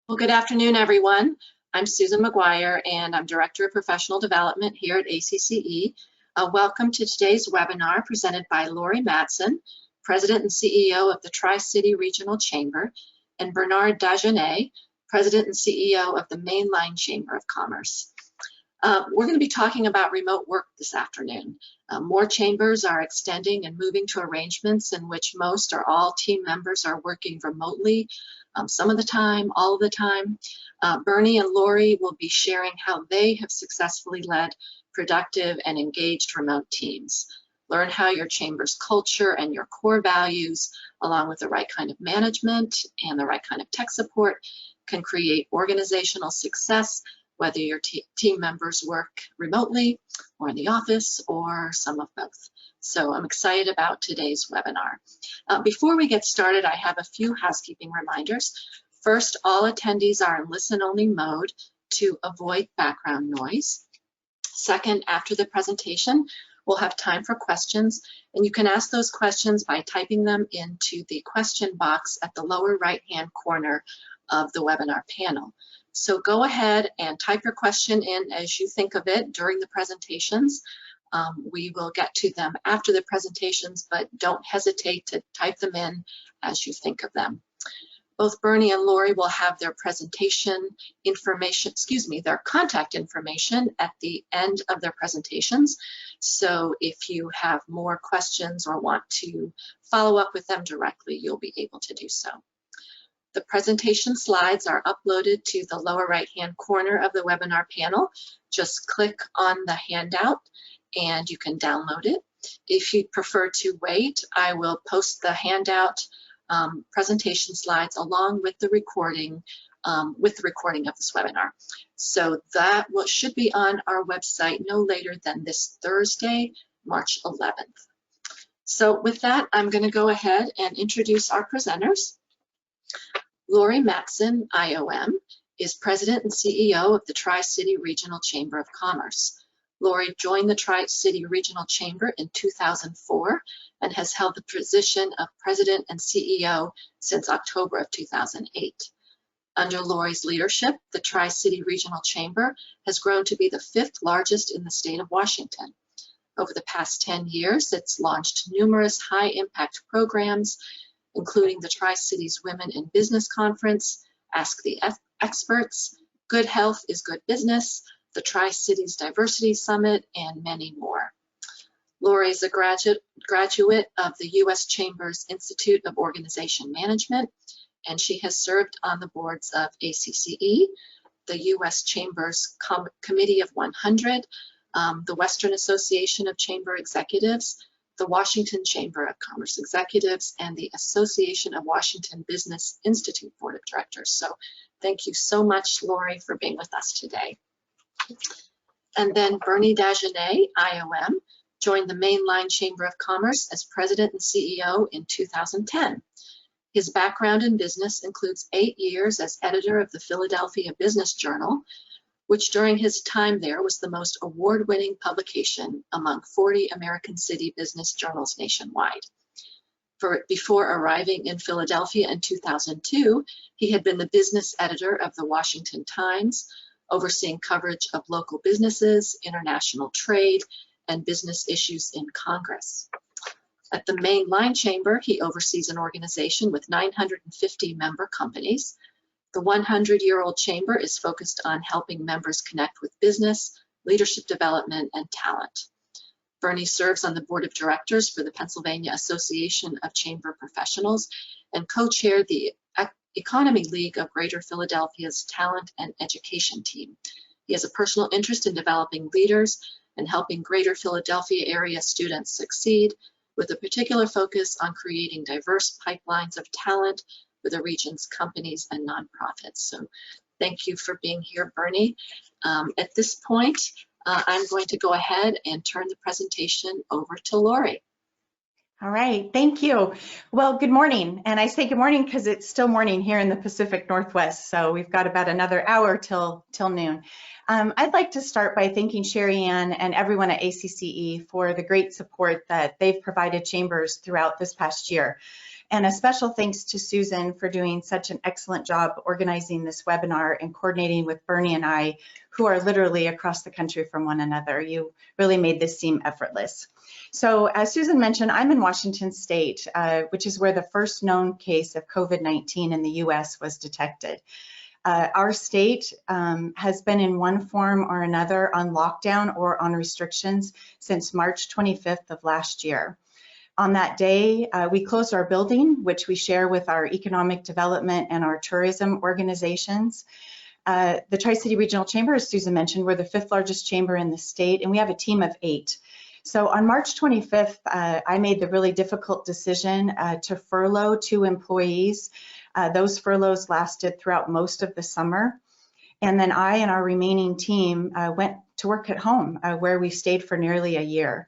Well, good afternoon, everyone. I'm Susan McGuire, and I'm Director of Professional Development here at ACCE. Welcome to today's webinar presented by Lori Mattson, President and CEO of the Tri-City Regional Chamber, and Bernard Dagenais, President and CEO of the Mainline Chamber of Commerce. We're going to be talking about remote work this afternoon. More chambers are extending and moving to arrangements in which most or all team members are working remotely, some of the time, all of the time. Bernie and Lori will be sharing how they have successfully led productive and engaged remote teams. Learn how your chamber's culture and your core values, along with the right kind of management and the right kind of tech support, can create organizational success, whether your team members work remotely or in the office or some of both. So I'm excited about today's webinar. Before we get started, I have a few housekeeping reminders. First, all attendees are in listen-only mode to avoid background noise. Second, after the presentation, we'll have time for questions, and you can ask those questions by typing them into the question box at the lower right-hand corner of the webinar panel. So go ahead and type your question in as you think of it during the presentations. We will get to them after the presentations, but don't hesitate to type them in as you think of them. Both Bernie and Lori will have their presentation information, their contact information at the end of their presentations. So if you have more questions or want to follow up with them directly, you'll be able to do so. The presentation slides are uploaded to the lower right-hand corner of the webinar panel. Just click on the handout and you can download it. If you prefer to wait, I will post the handout presentation slides along with the recording of this webinar. So that should be on our website no later than this Thursday, March 11th. So with that, I'm going to go ahead and introduce our presenters. Lori Mattson, IOM, is President and CEO of the Tri-City Regional Chamber of Commerce. Lori joined the Tri-City Regional Chamber in 2004 and has held the position of President and CEO since October of 2008. Under Lori's leadership, the Tri-City Regional Chamber has grown to be the 5th largest in the state of Washington. Over the past 10 years, it's launched numerous high-impact programs, including the Tri-Cities Women in Business Conference, Ask the Experts, Good Health is Good Business, the Tri-Cities Diversity Summit, and many more. Lori is a graduate of the U.S. Chamber's Institute of Organization Management, and she has served on the boards of ACCE, the U.S. Chamber's Committee of 100, the Western Association of Chamber Executives, the Washington Chamber of Commerce Executives, and the Association of Washington Business Institute Board of Directors. So thank you so much, Lori, for being with us today. And then Bernie Dagenais, IOM, joined the Mainline Chamber of Commerce as President and CEO in 2010. His background in business includes 8 years as editor of the Philadelphia Business Journal, which during his time there was the most award-winning publication among 40 American city business journals nationwide. Before arriving in Philadelphia in 2002, he had been the business editor of the Washington Times, overseeing coverage of local businesses, international trade, and business issues in Congress. At the Mainline Chamber, he oversees an organization with 950 member companies. The 100-year-old chamber is focused on helping members connect with business, leadership development, and talent. Bernie serves on the board of directors for the Pennsylvania Association of Chamber Professionals and co-chaired the Economy League of Greater Philadelphia's Talent and Education team. He has a personal interest in developing leaders and helping Greater Philadelphia area students succeed, with a particular focus on creating diverse pipelines of talent for the region's companies and nonprofits. So thank you for being here, Bernie. At this point, I'm going to go ahead and turn the presentation over to Lori. All right, thank you. Well, good morning. And I say good morning because it's still morning here in the Pacific Northwest. So we've got about another hour till noon. I'd like to start by thanking Sherry Ann and everyone at ACCE for the great support that they've provided chambers throughout this past year. And a special thanks to Susan for doing such an excellent job organizing this webinar and coordinating with Bernie and I, who are literally across the country from one another. You really made this seem effortless. So as Susan mentioned, I'm in Washington State, which is where the first known case of COVID-19 in the US was detected. Our state has been in one form or another on lockdown or on restrictions since March 25th of last year. On that day, we closed our building, which we share with our economic development and our tourism organizations. The Tri-City Regional Chamber, as Susan mentioned, we're the 5th largest chamber in the state, and we have a team of 8. So on March 25th, I made the really difficult decision to furlough 2 employees. Those furloughs lasted throughout most of the summer. And then I and our remaining team went to work at home, where we stayed for nearly a year.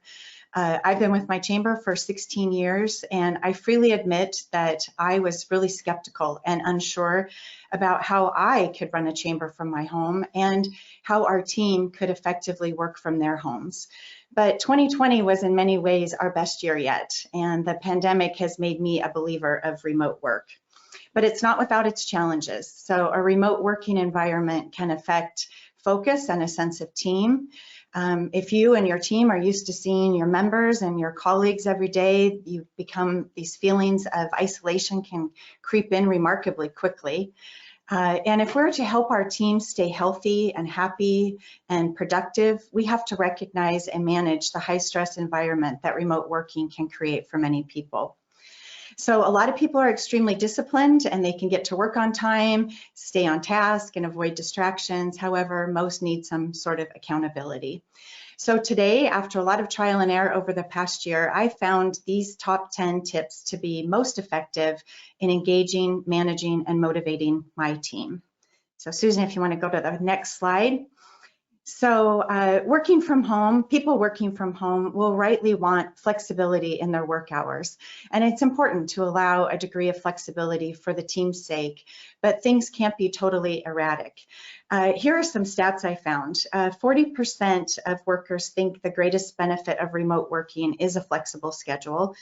I've been with my chamber for 16 years, and I freely admit that I was really skeptical and unsure about how I could run a chamber from my home and how our team could effectively work from their homes. But 2020 was in many ways our best year yet, and the pandemic has made me a believer of remote work. But it's not without its challenges. So a remote working environment can affect focus and a sense of team. If you and your team are used to seeing your members and your colleagues every day, you become, these feelings of isolation can creep in remarkably quickly. And if we're to help our team stay healthy and happy and productive, we have to recognize and manage the high stress environment that remote working can create for many people. So a lot of people are extremely disciplined and they can get to work on time, stay on task, and avoid distractions. However, most need some sort of accountability. So today, after a lot of trial and error over the past year, I found these top 10 tips to be most effective in engaging, managing, and motivating my team. So Susan, if you want to go to the next slide. So working from home, people working from home will rightly want flexibility in their work hours. And it's important to allow a degree of flexibility for the team's sake, but things can't be totally erratic. Here are some stats I found. 40% of workers think the greatest benefit of remote working is a flexible schedule.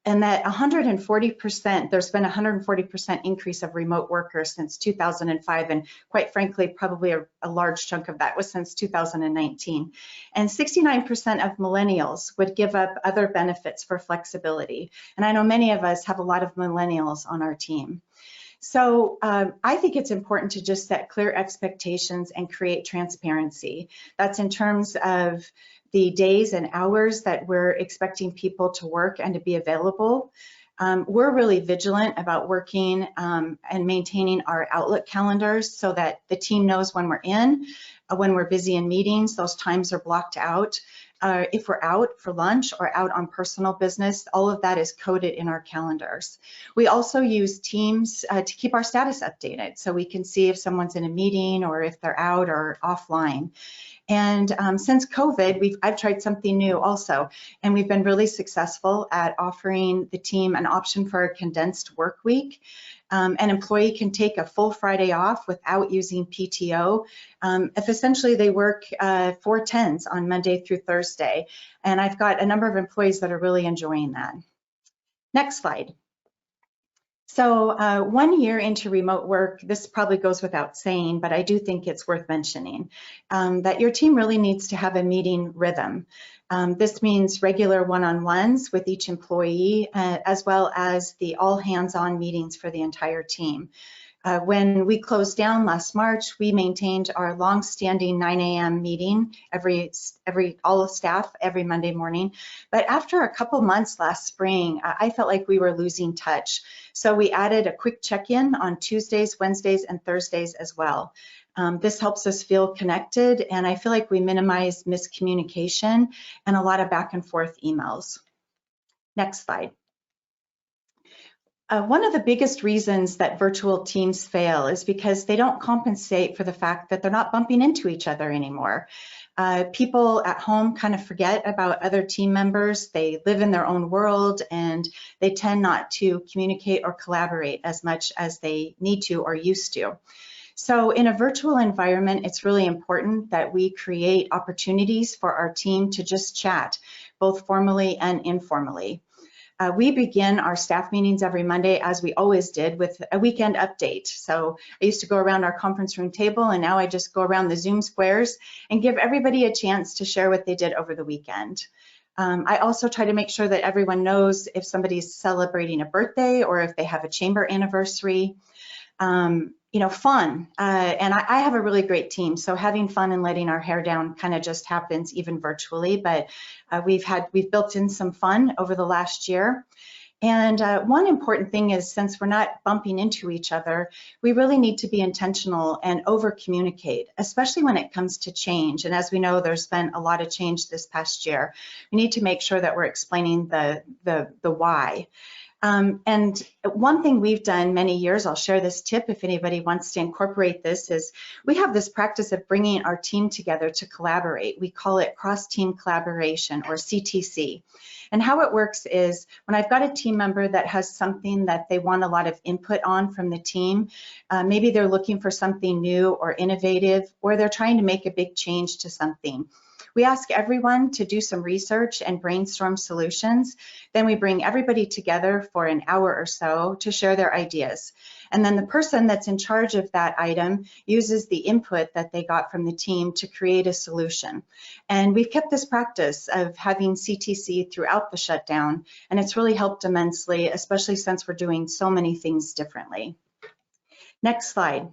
And that 140%, there's been a 140% increase of remote workers since 2005. And quite frankly, probably a large chunk of that was since 2019. And 69% of millennials would give up other benefits for flexibility. And I know many of us have a lot of millennials on our team. So I think it's important to just set clear expectations and create transparency. That's in terms of the days and hours that we're expecting people to work and to be available. We're really vigilant about working and maintaining our Outlook calendars so that the team knows when we're in, when we're busy in meetings, those times are blocked out. If we're out for lunch or out on personal business, all of that is coded in our calendars. We also use Teams to keep our status updated so we can see if someone's in a meeting or if they're out or offline. And since COVID, I've tried something new also, and we've been really successful at offering the team an option for a condensed work week. An employee can take a full Friday off without using PTO if essentially they work 4 10s on Monday through Thursday. And I've got a number of employees that are really enjoying that. Next slide. So 1 year into remote work, this probably goes without saying, but I do think it's worth mentioning, that your team really needs to have a meeting rhythm. This means regular one-on-ones with each employee, as well as the all hands-on meetings for the entire team. When we closed down last March, we maintained our long-standing 9 a.m. meeting all of staff every Monday morning. But after a couple months last spring, I felt like we were losing touch. So we added a quick check-in on Tuesdays, Wednesdays, and Thursdays as well. This helps us feel connected, and I feel like we minimize miscommunication and a lot of back and forth emails. Next slide. One of the biggest reasons that virtual teams fail is because they don't compensate for the fact that they're not bumping into each other anymore. People at home kind of forget about other team members. They live in their own world and they tend not to communicate or collaborate as much as they need to or used to. So in a virtual environment, it's really important that we create opportunities for our team to just chat, both formally and informally. We begin our staff meetings every Monday, as we always did, with a weekend update. So I used to go around our conference room table, and now I just go around the Zoom squares and give everybody a chance to share what they did over the weekend. I also try to make sure that everyone knows if somebody's celebrating a birthday or if they have a chamber anniversary. Fun. And I have a really great team, so having fun and letting our hair down kind of just happens even virtually, but we've built in some fun over the last year. And one important thing is, since we're not bumping into each other, we really need to be intentional and over communicate, especially when it comes to change. And as we know, there's been a lot of change this past year. We need to make sure that we're explaining the why. And one thing we've done many years, I'll share this tip if anybody wants to incorporate this, is we have this practice of bringing our team together to collaborate. We call it cross-team collaboration, or CTC. And how it works is, when I've got a team member that has something that they want a lot of input on from the team, maybe they're looking for something new or innovative, or they're trying to make a big change to something. We ask everyone to do some research and brainstorm solutions. Then we bring everybody together for an hour or so to share their ideas. And then the person that's in charge of that item uses the input that they got from the team to create a solution. And we've kept this practice of having CTC throughout the shutdown, and it's really helped immensely, especially since we're doing so many things differently. Next slide.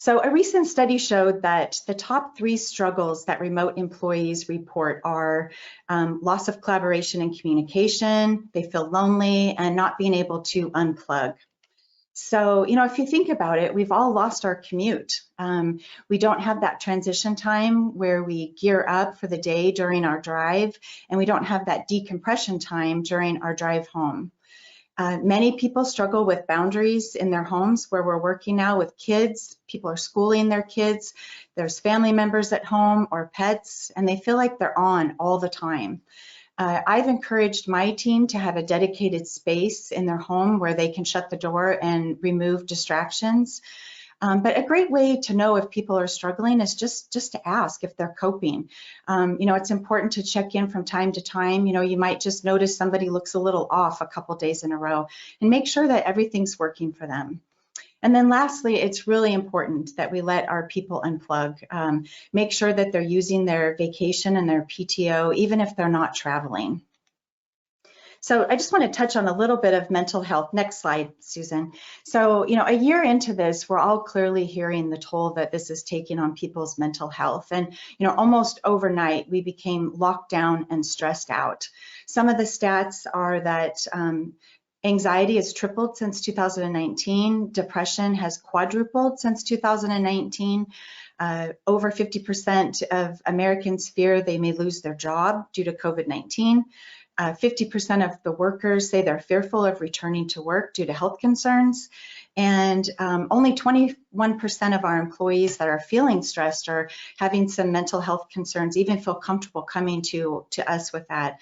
So a recent study showed that the top 3 struggles that remote employees report are loss of collaboration and communication, they feel lonely, and not being able to unplug. So, if you think about it, we've all lost our commute. We don't have that transition time where we gear up for the day during our drive, and we don't have that decompression time during our drive home. Many people struggle with boundaries in their homes where we're working now with kids. People are schooling their kids. There's family members at home or pets, and they feel like they're on all the time. I've encouraged my team to have a dedicated space in their home where they can shut the door and remove distractions. But a great way to know if people are struggling is just to ask if they're coping. It's important to check in from time to time. You might just notice somebody looks a little off a couple days in a row, and make sure that everything's working for them. And then lastly, it's really important that we let our people unplug. Make sure that they're using their vacation and their PTO, even if they're not traveling. So I just want to touch on a little bit of mental health. Next slide, Susan. So, a year into this, we're all clearly hearing the toll that this is taking on people's mental health. And, almost overnight, we became locked down and stressed out. Some of the stats are that anxiety has tripled since 2019. Depression has quadrupled since 2019. Over 50% of Americans fear they may lose their job due to COVID-19. 50% of the workers say they're fearful of returning to work due to health concerns. And only 21% of our employees that are feeling stressed or having some mental health concerns even feel comfortable coming to us with that.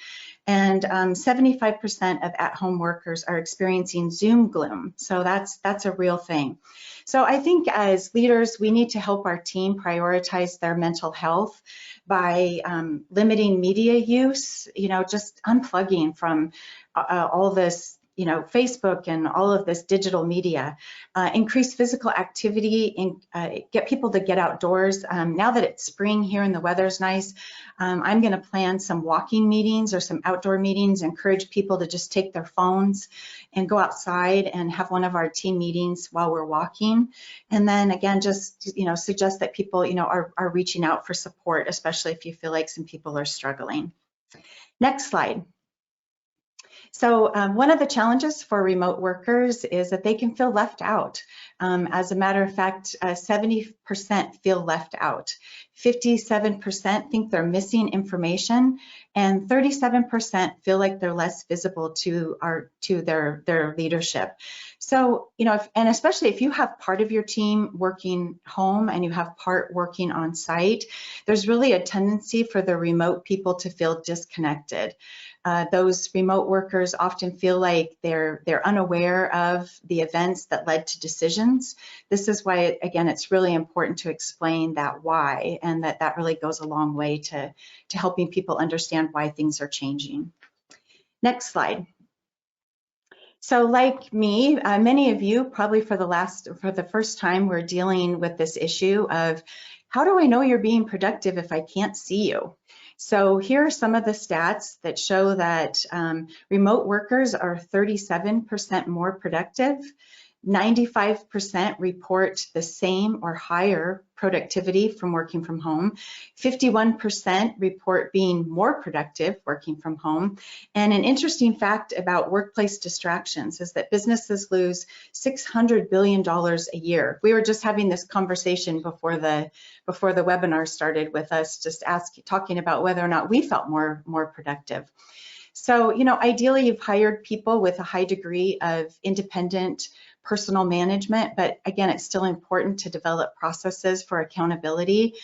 And 75% of at-home workers are experiencing Zoom gloom. So that's a real thing. So I think as leaders, we need to help our team prioritize their mental health by limiting media use, just unplugging from all this, Facebook and all of this digital media, increase physical activity, and get people to get outdoors. Now that it's spring here and the weather's nice, I'm going to plan some walking meetings or some outdoor meetings, encourage people to just take their phones and go outside and have one of our team meetings while we're walking. And then again, just, suggest that people, are reaching out for support, especially if you feel like some people are struggling. Next slide. So one of the challenges for remote workers is that they can feel left out. As a matter of fact, 70% feel left out. 57% think they're missing information, and 37% feel like they're less visible to their leadership. So, and especially if you have part of your team working home and you have part working on site, there's really a tendency for the remote people to feel disconnected. Those remote workers often feel like they're unaware of the events that led to decisions. This is why, again, it's really important to explain that why, and that really goes a long way to helping people understand why things are changing. Next slide. So like me, many of you probably for the first time we're dealing with this issue of how do I know you're being productive if I can't see you? So here are some of the stats that show that remote workers are 37% more productive. 95% report the same or higher productivity from working from home. 51% report being more productive working from home. And an interesting fact about workplace distractions is that businesses lose $600 billion a year. We were just having this conversation before the webinar started with us, just talking about whether or not we felt more productive. So, ideally you've hired people with a high degree of independent personal management, but again, it's still important to develop processes for accountability.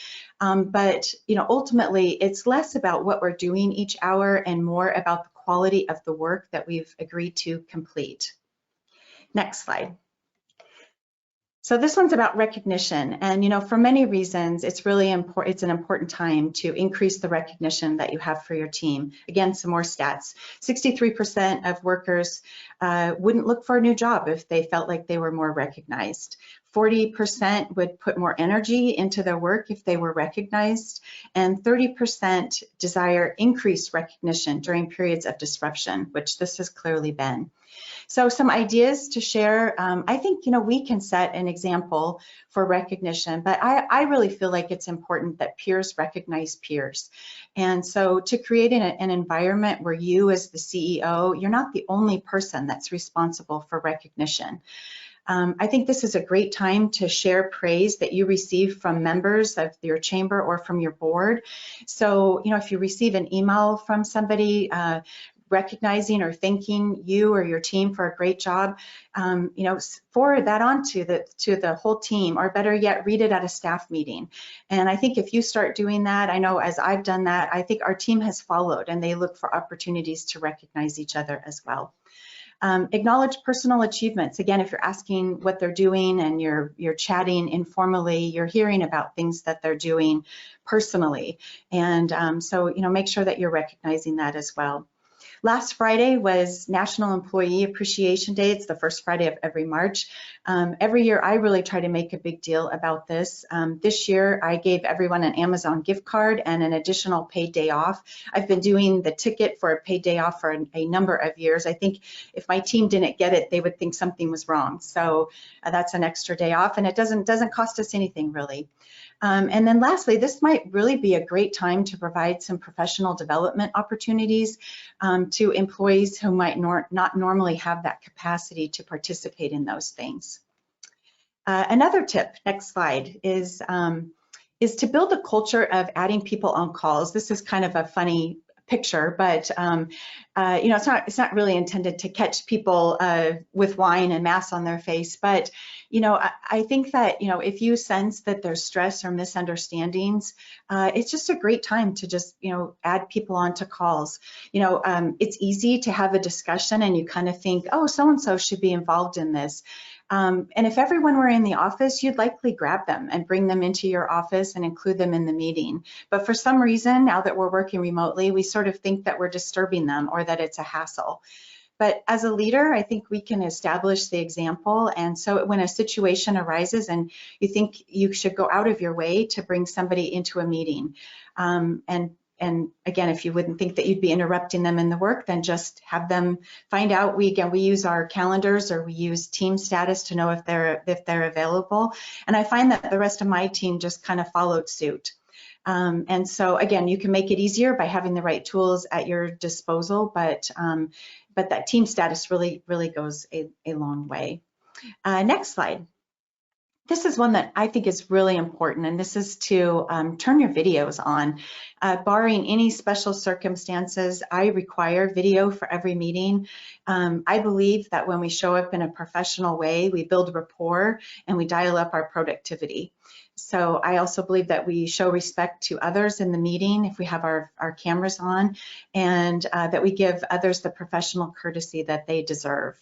But ultimately, it's less about what we're doing each hour and more about the quality of the work that we've agreed to complete. Next slide. So this one's about recognition, and for many reasons, it's really important. It's an important time to increase the recognition that you have for your team. Again, some more stats. 63% of workers wouldn't look for a new job if they felt like they were more recognized. 40% would put more energy into their work if they were recognized, and 30% desire increased recognition during periods of disruption, which this has clearly been. So some ideas to share. I think, we can set an example for recognition, but I really feel like it's important that peers recognize peers. And so to create an environment where you as the CEO, you're not the only person that's responsible for recognition. I think this is a great time to share praise that you receive from members of your chamber or from your board. So, if you receive an email from somebody recognizing or thanking you or your team for a great job, forward that on to the whole team, or better yet, read it at a staff meeting. And I think if you start doing that, I know as I've done that, I think our team has followed and they look for opportunities to recognize each other as well. Acknowledge personal achievements. Again, if you're asking what they're doing and you're chatting informally, you're hearing about things that they're doing personally. And so, make sure that you're recognizing that as well. Last Friday was National Employee Appreciation Day. It's the first Friday of every March. Every year, I really try to make a big deal about this. This year, I gave everyone an Amazon gift card and an additional paid day off. I've been doing the ticket for a paid day off for a number of years. I think if my team didn't get it, they would think something was wrong. So that's an extra day off, and it doesn't cost us anything really. And then lastly, this might really be a great time to provide some professional development opportunities to employees who might not normally have that capacity to participate in those things. Another tip, next slide, is to build a culture of adding people on calls. This is kind of a funny picture, but it's not really intended to catch people with wine and masks on their face. But I think that if you sense that there's stress or misunderstandings, it's just a great time to just add people onto calls. It's easy to have a discussion and you kind of think, oh, so and so should be involved in this. And if everyone were in the office, you'd likely grab them and bring them into your office and include them in the meeting. But for some reason, now that we're working remotely, we sort of think that we're disturbing them or that it's a hassle. But as a leader, I think we can establish the example. And so when a situation arises and you think you should go out of your way to bring somebody into a meeting, and again, if you wouldn't think that you'd be interrupting them in the work, then just have them find out. We use our calendars or we use team status to know if they're available. And I find that the rest of my team just kind of followed suit. And so again, you can make it easier by having the right tools at your disposal, but that team status really goes a long way. Next slide. This is one that I think is really important, and this is to turn your videos on. Barring any special circumstances, I require video for every meeting. I believe that when we show up in a professional way, we build rapport and we dial up our productivity. So I also believe that we show respect to others in the meeting if we have our cameras on, and that we give others the professional courtesy that they deserve.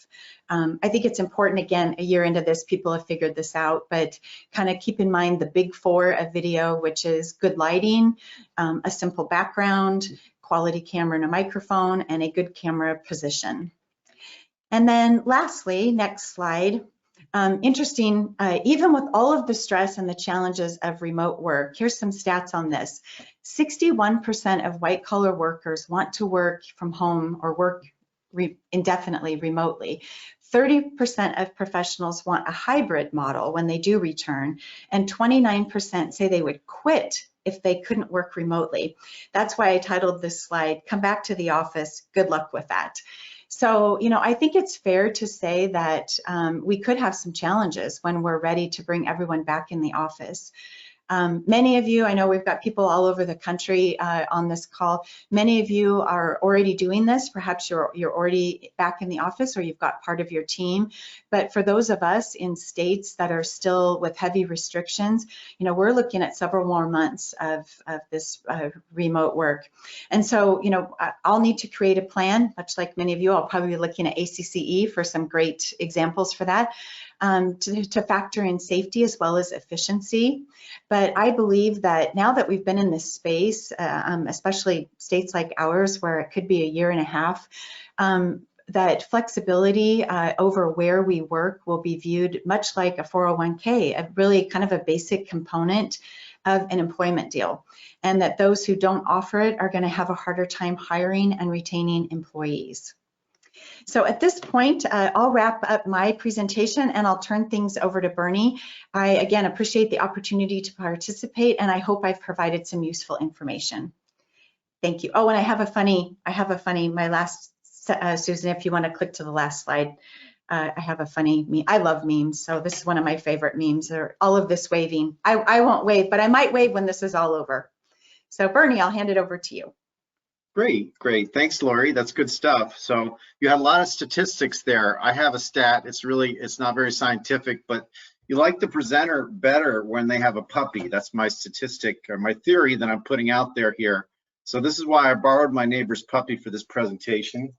I think it's important, again, a year into this, people have figured this out, but kind of keep in mind the big four of video, which is good lighting, a simple background, quality camera and a microphone, and a good camera position. And then lastly, next slide. Interesting, even with all of the stress and the challenges of remote work, here's some stats on this. 61% of white collar workers want to work from home or work indefinitely remotely. 30% of professionals want a hybrid model when they do return, and 29% say they would quit if they couldn't work remotely. That's why I titled this slide, "Come Back to the Office, Good Luck with That." So, I think it's fair to say that we could have some challenges when we're ready to bring everyone back in the office. Many of you, I know we've got people all over the country on this call. Many of you are already doing this. Perhaps you're already back in the office, or you've got part of your team. But for those of us in states that are still with heavy restrictions, we're looking at several more months of this remote work. And so, I'll need to create a plan, much like many of you. I'll probably be looking at ACCE for some great examples for that. To factor in safety as well as efficiency. But I believe that now that we've been in this space, especially states like ours where it could be a year and a half, that flexibility over where we work will be viewed much like a 401k, really kind of a basic component of an employment deal. And that those who don't offer it are going to have a harder time hiring and retaining employees. So at this point, I'll wrap up my presentation and I'll turn things over to Bernie. I, again, appreciate the opportunity to participate, and I hope I've provided some useful information. Thank you. Oh, and I have a funny, my last, Susan, if you want to click to the last slide, I have a funny meme. I love memes, so this is one of my favorite memes. All of this waving. I won't wave, but I might wave when this is all over. So Bernie, I'll hand it over to you. Great. Thanks, Lori. That's good stuff. So you had a lot of statistics there. I have a stat. It's not very scientific, but you like the presenter better when they have a puppy. That's my statistic or my theory that I'm putting out there here. So this is why I borrowed my neighbor's puppy for this presentation.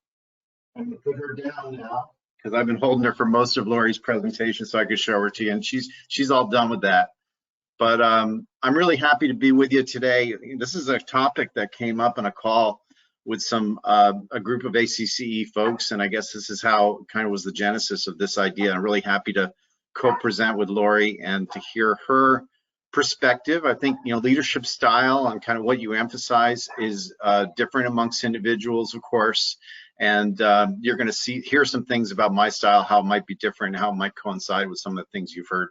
I'm gonna put her down now because I've been holding her for most of Lori's presentation so I could show her to you, and she's all done with that. But I'm really happy to be with you today. This is a topic that came up in a call with a group of ACCE folks, and I guess this is how kind of was the genesis of this idea. I'm really happy to co-present with Lori and to hear her perspective. I think leadership style and kind of what you emphasize is different amongst individuals, of course, and you're going to hear some things about my style, how it might be different, how it might coincide with some of the things you've heard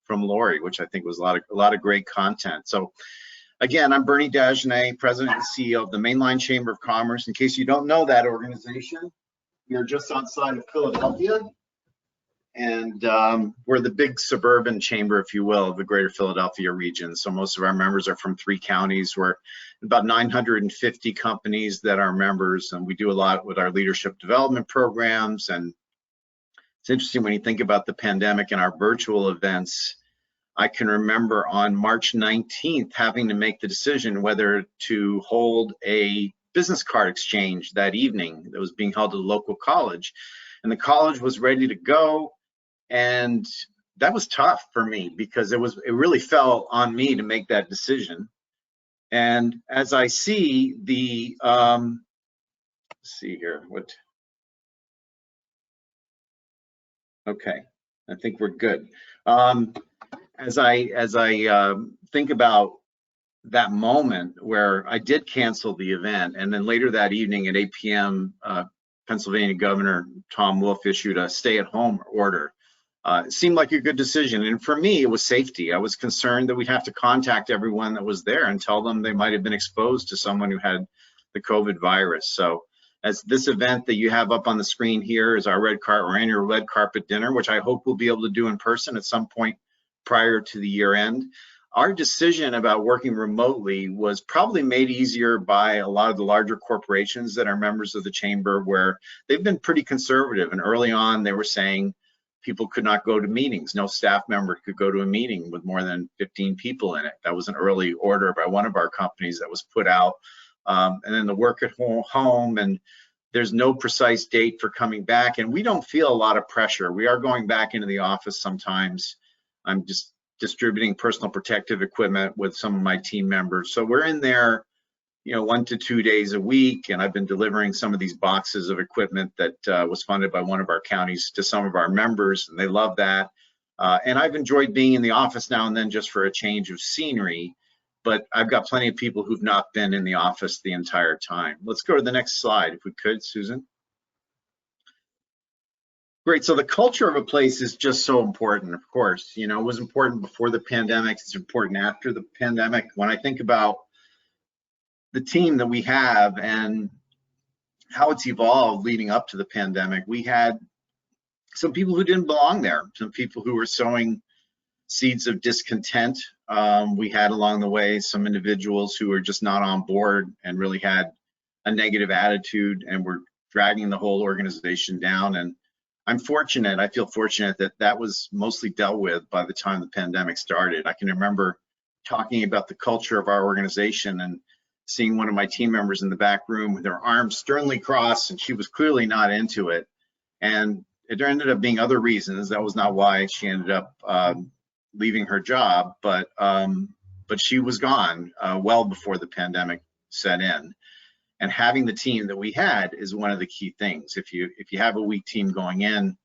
from Lori, which I think was a lot of great content. So again, I'm Bernard Dagenais, President and CEO of the Mainline Chamber of Commerce. In case you don't know that organization, we are just outside of Philadelphia, and we're the big suburban chamber, if you will, of the greater Philadelphia region. So most of our members are from 3 counties. We're about 950 companies that are members, and we do a lot with our leadership development programs. And it's interesting when you think about the pandemic and our virtual events. I can remember on March 19th having to make the decision whether to hold a business card exchange that evening that was being held at a local college. And the college was ready to go. And that was tough for me because it really fell on me to make that decision. And as I see the, let's see here, okay, I think we're good. As I think about that moment where I did cancel the event, and then later that evening at 8 p.m., Pennsylvania Governor Tom Wolf issued a stay-at-home order. It seemed like a good decision, and for me, it was safety. I was concerned that we'd have to contact everyone that was there and tell them they might have been exposed to someone who had the COVID virus. So, as this event that you have up on the screen here is our annual red carpet dinner, which I hope we'll be able to do in person at some point prior to the year end. Our decision about working remotely was probably made easier by a lot of the larger corporations that are members of the chamber, where they've been pretty conservative. And early on, they were saying people could not go to meetings. No staff member could go to a meeting with more than 15 people in it. That was an early order by one of our companies that was put out. And then the work at home, and there's no precise date for coming back. And we don't feel a lot of pressure. We are going back into the office sometimes. I'm just distributing personal protective equipment with some of my team members. So we're in there, 1 to 2 days a week, and I've been delivering some of these boxes of equipment that was funded by one of our counties to some of our members, and they love that. And I've enjoyed being in the office now and then just for a change of scenery, but I've got plenty of people who've not been in the office the entire time. Let's go to the next slide, if we could, Susan. Great, so the culture of a place is just so important, of course. It was important before the pandemic, it's important after the pandemic. When I think about the team that we have and how it's evolved leading up to the pandemic, we had some people who didn't belong there, some people who were sowing seeds of discontent. We had along the way some individuals who were just not on board and really had a negative attitude and were dragging the whole organization down. And I feel fortunate that that was mostly dealt with by the time the pandemic started. I can remember talking about the culture of our organization and seeing one of my team members in the back room with her arms sternly crossed, and she was clearly not into it. And it ended up being other reasons. That was not why she ended up leaving her job, but she was gone well before the pandemic set in. And having the team that we had is one of the key things. If you have a weak team going in,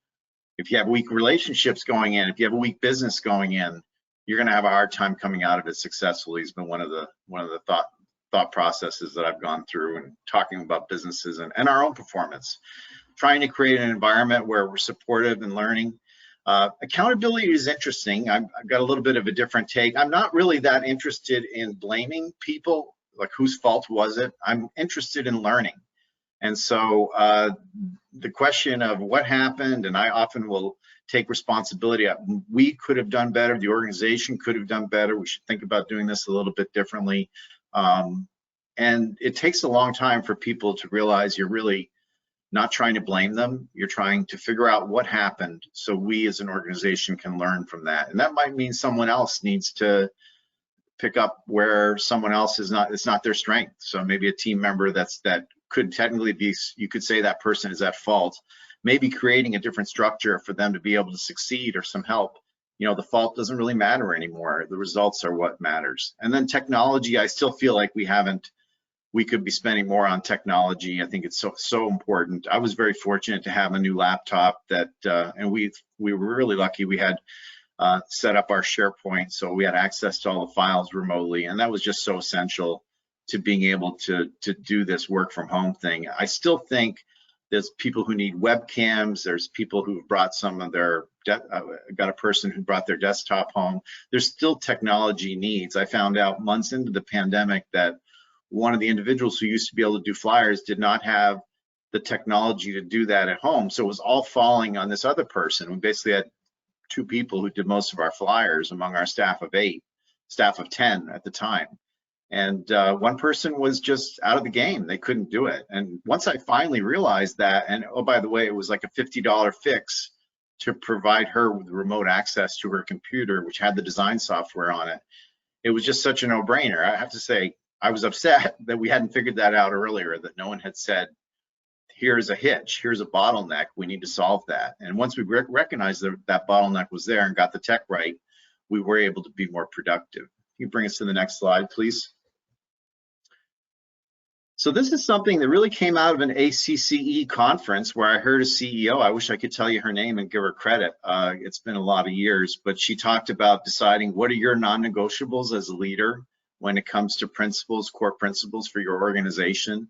if you have weak relationships going in, if you have a weak business going in, you're going to have a hard time coming out of it successfully. It's been one of the thought processes that I've gone through and talking about businesses and our own performance, trying to create an environment where we're supportive and learning. Accountability is interesting. I've got a little bit of a different take. I'm not really that interested in blaming people, like whose fault was it? I'm interested in learning. And so the question of what happened, and I often will take responsibility. We could have done better. The organization could have done better. We should think about doing this a little bit differently. And it takes a long time for people to realize you're really not trying to blame them. You're trying to figure out what happened so we as an organization can learn from that. And that might mean someone else needs to pick up where someone else it's not their strength. So maybe a team member that could technically be, you could say that person is at fault, maybe creating a different structure for them to be able to succeed or some help. The fault doesn't really matter anymore. The results are what matters. And then technology, I still feel like we could be spending more on technology. I think it's so important. I was very fortunate to have a new laptop and we were really lucky. We had set up our SharePoint, so we had access to all the files remotely, and that was just so essential to being able to do this work from home thing. I still think there's people who need webcams. There's people who've brought some of their, got a person who brought their desktop home. There's still technology needs. I found out months into the pandemic that one of the individuals who used to be able to do flyers did not have the technology to do that at home. So it was all falling on this other person. We basically had 2 people who did most of our flyers among our staff of 10 at the time. And one person was just out of the game. They couldn't do it. And once I finally realized that, and oh, by the way, it was like a $50 fix to provide her with remote access to her computer, which had the design software on it. It was just such a no-brainer. I have to say, I was upset that we hadn't figured that out earlier, that no one had said, here's a hitch, here's a bottleneck, we need to solve that. And once we recognized that bottleneck was there and got the tech right, we were able to be more productive. Can you bring us to the next slide, please? So this is something that really came out of an ACCE conference where I heard a CEO, I wish I could tell you her name and give her credit. It's been a lot of years, but she talked about deciding what are your non-negotiables as a leader when it comes to principles, core principles for your organization.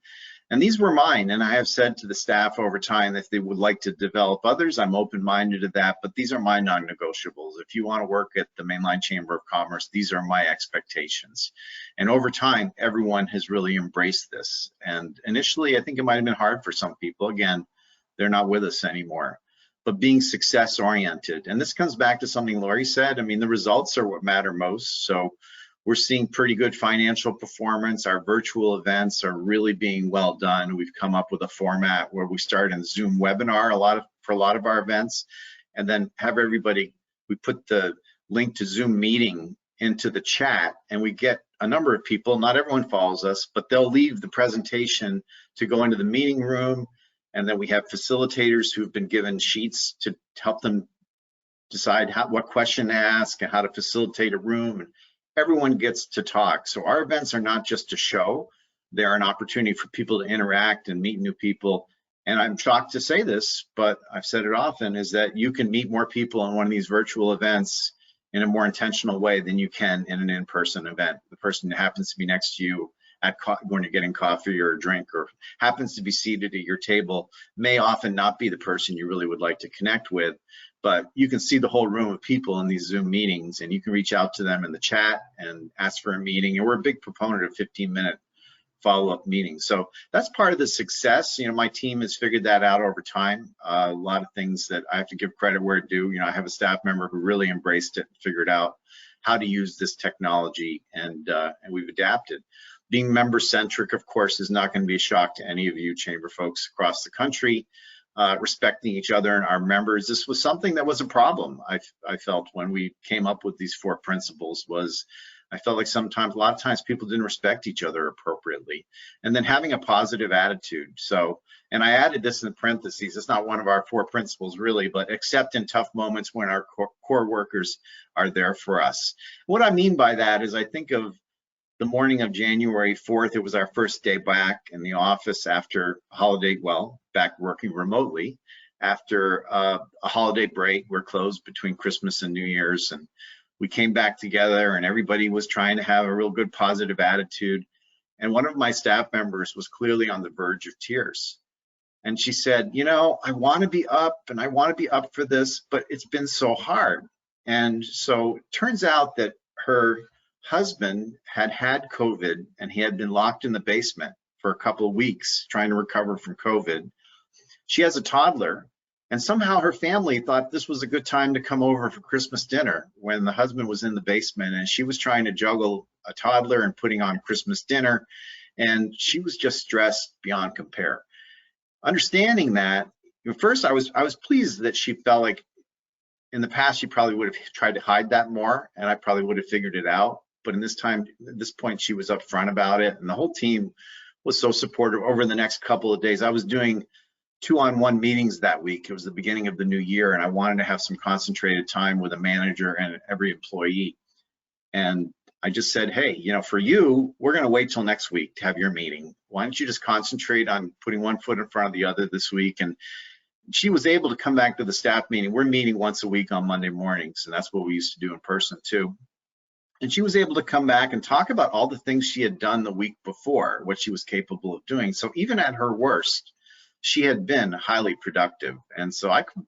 And these were mine, and I have said to the staff over time that if they would like to develop others, I'm open-minded to that, but these are my non-negotiables. If you want to work at the Mainline Chamber of Commerce, these are my expectations. And over time, everyone has really embraced this. And initially, I think it might have been hard for some people. Again, they're not with us anymore. But being success-oriented, and this comes back to something Lori said, I mean, the results are what matter most. So we're seeing pretty good financial performance. Our virtual events are really being well done. We've come up with a format where we start in Zoom webinar for a lot of our events, and then have everybody, we put the link to Zoom meeting into the chat, and we get a number of people, not everyone follows us, but they'll leave the presentation to go into the meeting room, and then we have facilitators who've been given sheets to help them decide what question to ask and how to facilitate a room. And everyone gets to talk. So our events are not just a show, they're an opportunity for people to interact and meet new people. And I'm shocked to say this, but I've said it often, is that you can meet more people in one of these virtual events in a more intentional way than you can in an in-person event. The person who happens to be next to you when you're getting coffee or a drink, or happens to be seated at your table, may often not be the person you really would like to connect with, but you can see the whole room of people in these Zoom meetings, and you can reach out to them in the chat and ask for a meeting. And we're a big proponent of 15-minute follow-up meetings. So that's part of the success. You know, my team has figured that out over time. A lot of things that I have to give credit where it's due. You know, I have a staff member who really embraced it and figured out how to use this technology, and we've adapted. Being member-centric, of course, is not going to be a shock to any of you chamber folks across the country. Respecting each other and our members, this was something that was a problem. I felt when we came up with these 4 principles was, I felt like a lot of times people didn't respect each other appropriately. And then having a positive attitude. So, and I added this in the parentheses, it's not one of our 4 principles really, but accept in tough moments when our core workers are there for us. What I mean by that is, I think of the morning of January 4th, it was our first day back in the office after a holiday, well, back working remotely. After a holiday break, we're closed between Christmas and New Year's, and we came back together and everybody was trying to have a real good positive attitude. And one of my staff members was clearly on the verge of tears. And she said, you know, I want to be up and I want to be up for this, but it's been so hard. And so it turns out that her husband had COVID, and he had been locked in the basement for a couple of weeks trying to recover from COVID. She has a toddler, and somehow her family thought this was a good time to come over for Christmas dinner when the husband was in the basement, and she was trying to juggle a toddler and putting on Christmas dinner, and she was just stressed beyond compare. Understanding that, at first I was pleased that she felt like in the past she probably would have tried to hide that more, and I probably would have figured it out. But in this point, she was upfront about it, and the whole team was so supportive. Over the next couple of days, I was doing 2-on-1 meetings that week. It was the beginning of the new year, and I wanted to have some concentrated time with a manager and every employee. And I just said, hey, you know, for you, we're going to wait till next week to have your meeting. Why don't you just concentrate on putting one foot in front of the other this week? And she was able to come back to the staff meeting. We're meeting once a week on Monday mornings, and that's what we used to do in person too. And she was able to come back and talk about all the things she had done the week before, what she was capable of doing. So even at her worst, she had been highly productive. And so I could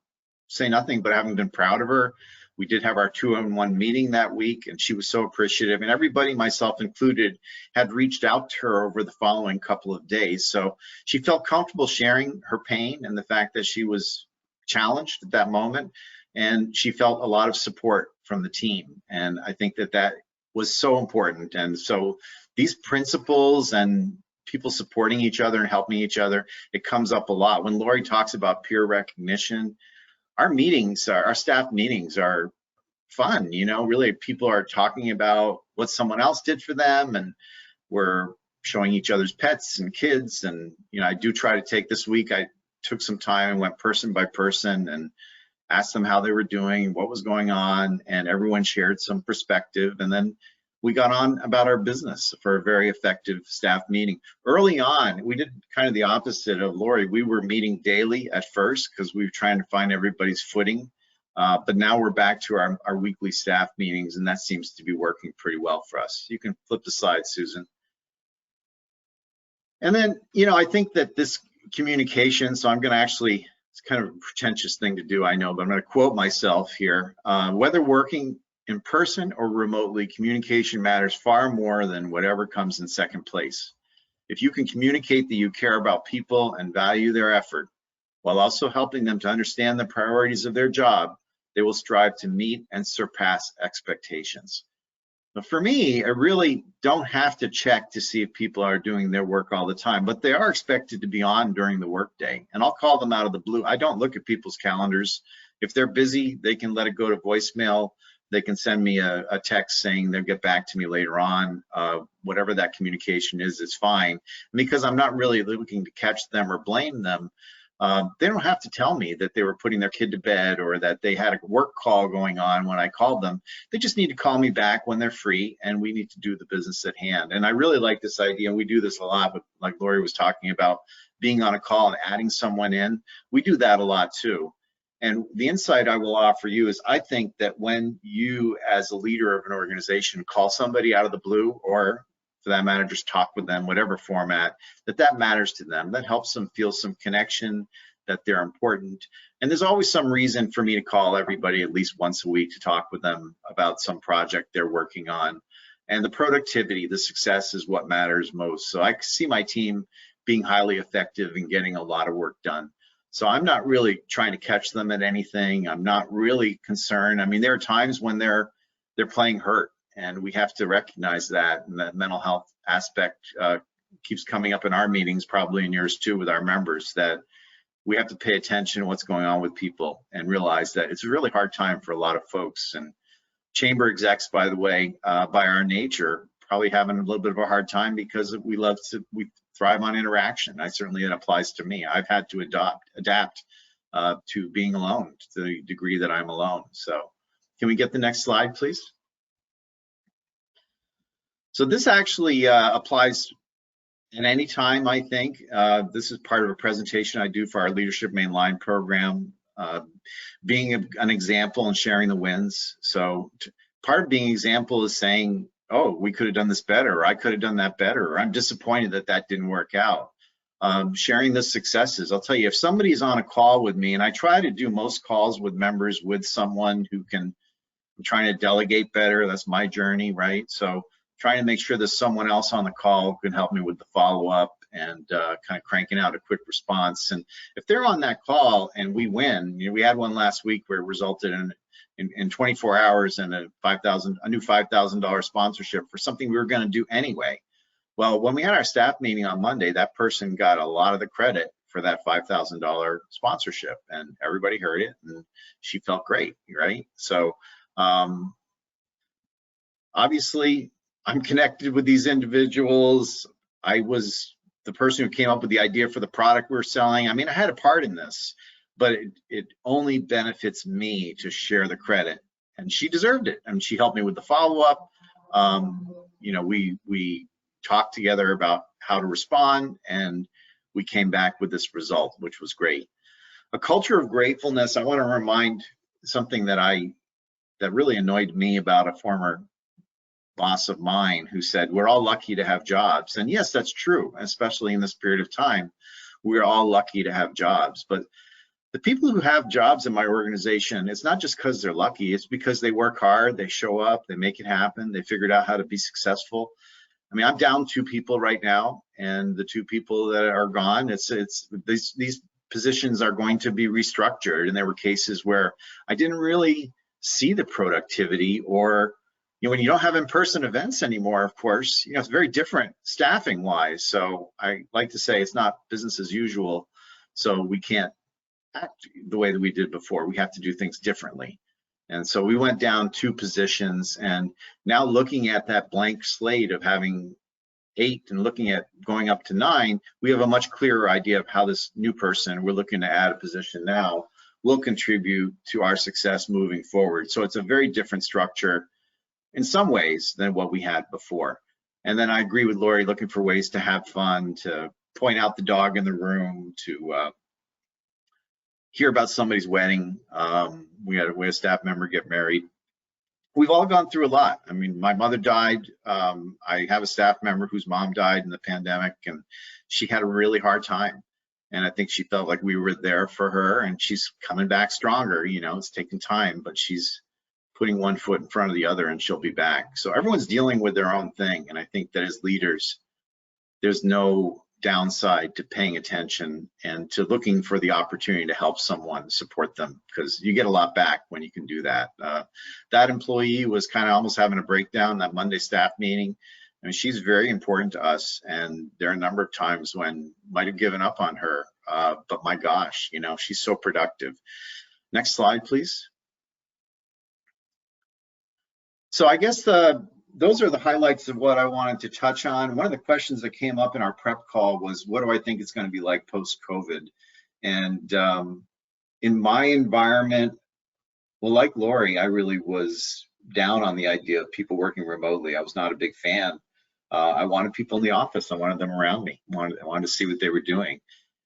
say nothing but having been proud of her. We did have our 2-on-1 meeting that week, and she was so appreciative. And everybody, myself included, had reached out to her over the following couple of days. So she felt comfortable sharing her pain and the fact that she was challenged at that moment. And she felt a lot of support from the team. And I think that was so important. And so these principles and people supporting each other and helping each other, it comes up a lot. When Lori talks about peer recognition, our staff meetings are fun. You know, really people are talking about what someone else did for them, and we're showing each other's pets and kids. And, you know, I do try to take this week, I took some time and went person by person and asked them how they were doing, what was going on, and everyone shared some perspective. And then we got on about our business for a very effective staff meeting. Early on, we did kind of the opposite of Lori. We were meeting daily at first because we were trying to find everybody's footing. But now we're back to our weekly staff meetings, and that seems to be working pretty well for us. You can flip the slide, Susan. And then, you know, I think that this communication, so I'm going to actually, it's kind of a pretentious thing to do, I know, but I'm going to quote myself here. Whether working in person or remotely, communication matters far more than whatever comes in second place. If you can communicate that you care about people and value their effort, while also helping them to understand the priorities of their job, they will strive to meet and surpass expectations. But for me, I really don't have to check to see if people are doing their work all the time, but they are expected to be on during the workday. And I'll call them out of the blue. I don't look at people's calendars. If they're busy, they can let it go to voicemail. They can send me a text saying they'll get back to me later on. Whatever that communication is fine. Because I'm not really looking to catch them or blame them. They don't have to tell me that they were putting their kid to bed or that they had a work call going on when I called them. They just need to call me back when they're free, and we need to do the business at hand. And I really like this idea, and we do this a lot, but like Lori was talking about, being on a call and adding someone in, we do that a lot too. And the insight I will offer you is I think that when you, as a leader of an organization, call somebody out of the blue, or for that matter, just talk with them, whatever format, that matters to them. That helps them feel some connection, that they're important. And there's always some reason for me to call everybody at least once a week to talk with them about some project they're working on. And the productivity, the success is what matters most. So I see my team being highly effective and getting a lot of work done. So I'm not really trying to catch them at anything. I'm not really concerned. I mean, there are times when they're playing hurt, and we have to recognize that. And that mental health aspect keeps coming up in our meetings, probably in yours too, with our members, that we have to pay attention to what's going on with people and realize that it's a really hard time for a lot of folks. And chamber execs, by the way, by our nature, probably having a little bit of a hard time because we thrive on interaction. Certainly, that applies to me. I've had to adapt to being alone to the degree that I'm alone. So can we get the next slide, please? So this actually applies at any time, I think. This is part of a presentation I do for our Leadership Mainline program, being an example and sharing the wins. So part of being an example is saying, oh, we could have done this better, or I could have done that better, or I'm disappointed that that didn't work out. Sharing the successes. I'll tell you, if somebody's on a call with me, and I try to do most calls with members with someone who I'm trying to delegate better. That's my journey, right? So trying to make sure there's someone else on the call who can help me with the follow-up and kind of cranking out a quick response. And if they're on that call and we win, we had one last week where it resulted in 24 hours and a new $5,000 sponsorship for something we were going to do anyway. Well, when we had our staff meeting on Monday, that person got a lot of the credit for that $5,000 sponsorship, and everybody heard it, and she felt great, right? So obviously, I'm connected with these individuals. I was the person who came up with the idea for the product we're selling. I mean, I had a part in this, but it only benefits me to share the credit, and she deserved it. I mean, she helped me with the follow-up. We talked together about how to respond, and we came back with this result, which was great. A culture of gratefulness. I want to remind something that really annoyed me about a former boss of mine who said, we're all lucky to have jobs. And yes, that's true, especially in this period of time. We're all lucky to have jobs. But the people who have jobs in my organization, it's not just because they're lucky, it's because they work hard, they show up, they make it happen, they figured out how to be successful. I mean, I'm down 2 people right now, and the 2 people that are gone, these positions are going to be restructured. And there were cases where I didn't really see the productivity, or when you don't have in-person events anymore, of course, it's very different staffing wise. So I like to say it's not business as usual. So we can't act the way that we did before. We have to do things differently. And so we went down 2 positions, and now looking at that blank slate of having 8 and looking at going up to 9, we have a much clearer idea of how this new person, we're looking to add a position now, will contribute to our success moving forward. So it's a very different structure in some ways than what we had before. And then I agree with Lori, looking for ways to have fun, to point out the dog in the room, to hear about somebody's wedding. We had a staff member get married. We've all gone through a lot. I mean, my mother died. I have a staff member whose mom died in the pandemic, and she had a really hard time. And I think she felt like we were there for her, and she's coming back stronger. It's taken time, but she's putting one foot in front of the other, and she'll be back. So everyone's dealing with their own thing. And I think that as leaders, there's no downside to paying attention and to looking for the opportunity to help someone, support them, because you get a lot back when you can do that. That employee was kind of almost having a breakdown that Monday staff meeting. I mean, she's very important to us, and there are a number of times when might have given up on her, but my gosh, she's so productive. Next slide, please. So I guess those are the highlights of what I wanted to touch on. One of the questions that came up in our prep call was, what do I think it's going to be like post-COVID? And in my environment, well, like Lori, I really was down on the idea of people working remotely. I was not a big fan. I wanted people in the office. I wanted them around me. I wanted to see what they were doing.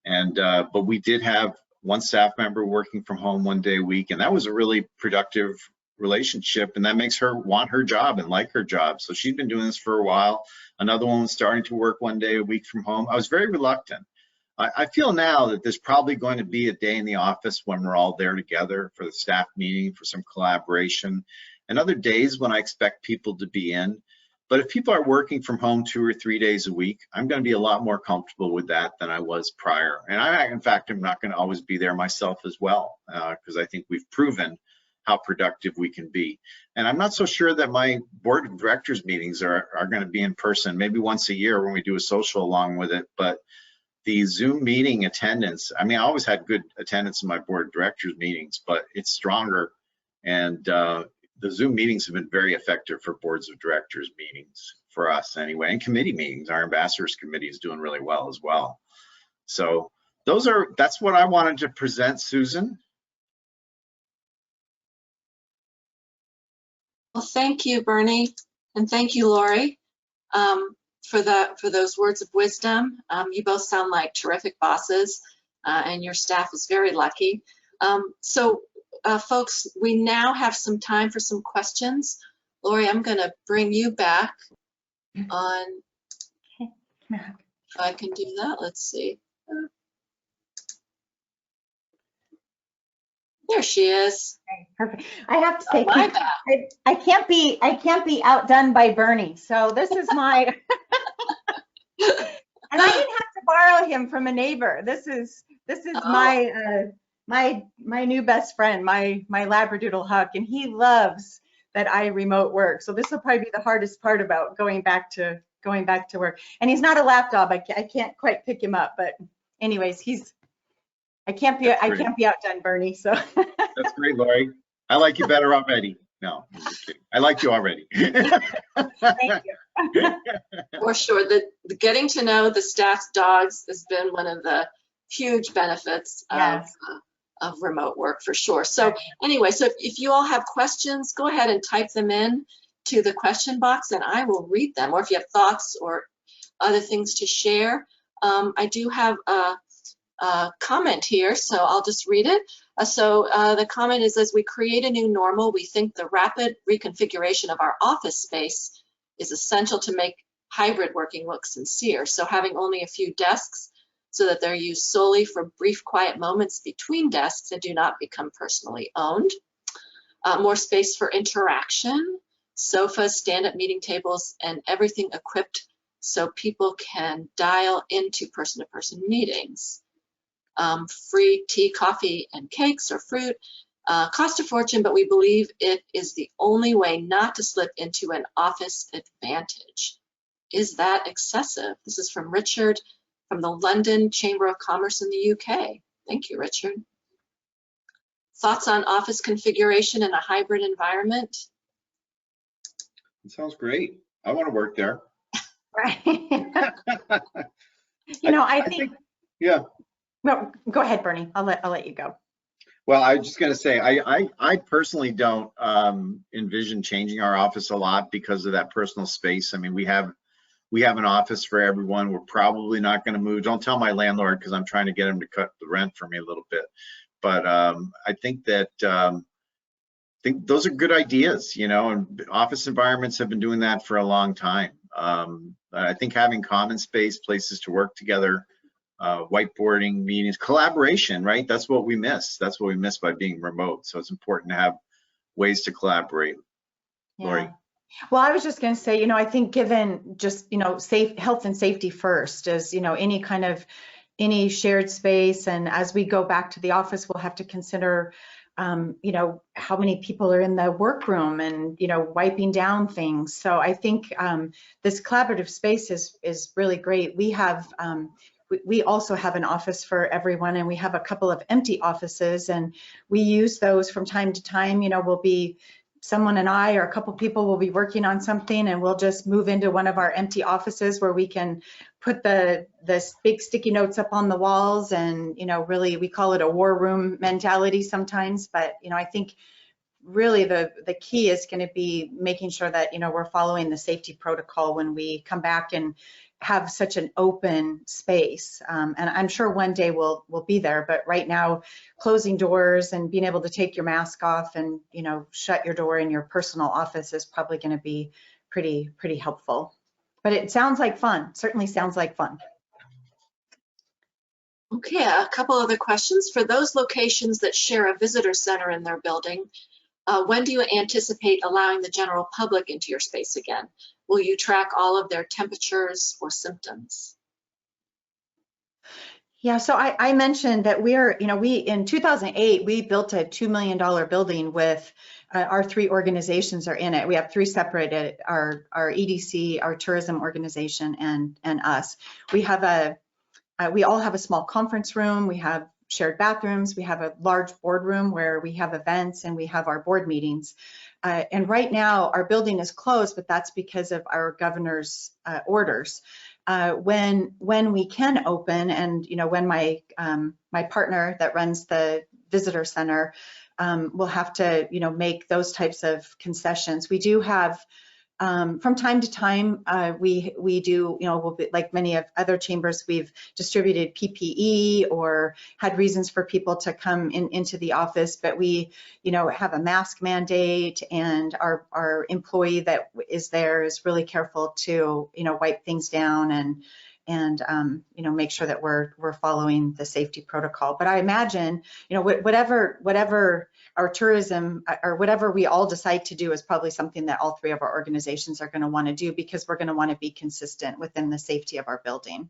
And but we did have one staff member working from home 1 day a week, and that was a really productive relationship, and that makes her want her job and like her job. So she'd been doing this for a while. Another one was starting to work 1 day a week from home. I was very reluctant. I feel now that there's probably going to be a day in the office when we're all there together for the staff meeting, for some collaboration, and other days when I expect people to be in. But if people are working from home 2 or 3 days a week, I'm going to be a lot more comfortable with that than I was prior. And in fact, I'm not going to always be there myself as well, because I think we've proven how productive we can be. And I'm not so sure that my board of directors meetings are going to be in person, maybe once a year when we do a social along with it. But the Zoom meeting attendance, I mean, I always had good attendance in my board of directors meetings, but it's stronger. And the Zoom meetings have been very effective for boards of directors meetings for us anyway, and committee meetings. Our ambassadors committee is doing really well as well. So that's what I wanted to present, Susan. Well, thank you, Bernie, and thank you, Lori, for those words of wisdom. You both sound like terrific bosses, and your staff is very lucky. Folks, we now have some time for some questions. Lori, I'm going to bring you back on. Okay. If I can do that, let's see. There she is. Okay, perfect. I have to say, My bad. I can't be outdone by Bernie. So this is my, and I didn't have to borrow him from a neighbor. This is my new best friend, my Labradoodle Huck, and he loves that I remote work. So this will probably be the hardest part about going back to work. And he's not a lapdog. I can't quite pick him up, but anyways, I can't be outdone, Bernie. So that's great, Lori. I like you better already. No, I'm just kidding. I like you already. Thank you. For sure, the getting to know the staff's dogs has been one of the huge benefits of remote work, for sure. So anyway, so if you all have questions, go ahead and type them in to the question box and I will read them. Or if you have thoughts or other things to share. I do have a comment here, so I'll just read it. The comment is, as we create a new normal, we think the rapid reconfiguration of our office space is essential to make hybrid working look sincere. So having only a few desks so that they're used solely for brief quiet moments between desks and do not become personally owned. More space for interaction, sofas, stand-up meeting tables, and everything equipped so people can dial into person-to-person meetings. Free tea, coffee, and cakes or fruit. Cost a fortune, but we believe it is the only way not to slip into an office advantage. Is that excessive? This is from Richard from the London Chamber of Commerce in the UK. Thank you, Richard. Thoughts on office configuration in a hybrid environment? It sounds great. I want to work there. Right. I think yeah. No, go ahead, Bernie. I'll let you go. Well, I was just going to say, I personally don't envision changing our office a lot because of that personal space. I mean, we have an office for everyone. We're probably not going to move. Don't tell my landlord, because I'm trying to get him to cut the rent for me a little bit. But I think that those are good ideas, and office environments have been doing that for a long time. I think having common space, places to work together, whiteboarding, meetings, collaboration, right? That's what we miss. That's what we miss by being remote. So it's important to have ways to collaborate. Yeah. Lori. Well, I was just going to say, I think given just, safe health and safety first, as, any shared space. And as we go back to the office, we'll have to consider, how many people are in the workroom and, wiping down things. So I think this collaborative space is really great. We have, we also have an office for everyone, and we have a couple of empty offices, and we use those from time to time. We'll be someone and I or a couple people will be working on something, and we'll just move into one of our empty offices where we can put the big sticky notes up on the walls, and really we call it a war room mentality sometimes. But I think really the key is going to be making sure that we're following the safety protocol when we come back and have such an open space. And I'm sure one day we'll be there, but right now closing doors and being able to take your mask off and shut your door in your personal office is probably going to be pretty helpful. But it sounds like fun. Certainly sounds like fun. Okay, a couple other questions. For those locations that share a visitor center in their building, when do you anticipate allowing the general public into your space again? Will you track all of their temperatures or symptoms? Yeah, so I mentioned that we in 2008, we built a $2 million building with our 3 organizations are in it. We have 3 separate, our EDC, our tourism organization, and us. We all have a small conference room. We have shared bathrooms. We have a large boardroom where we have events and we have our board meetings. And right now our building is closed, but that's because of our governor's orders. When we can open, and when my partner that runs the visitor center will have to make those types of concessions. We do have from time to time, we do, like many of other chambers, we've distributed PPE or had reasons for people to come into the office, but we, have a mask mandate, and our employee that is there is really careful to, wipe things down and make sure that we're following the safety protocol. But I imagine, whatever our tourism or whatever we all decide to do is probably something that all 3 of our organizations are going to want to do, because we're going to want to be consistent within the safety of our building.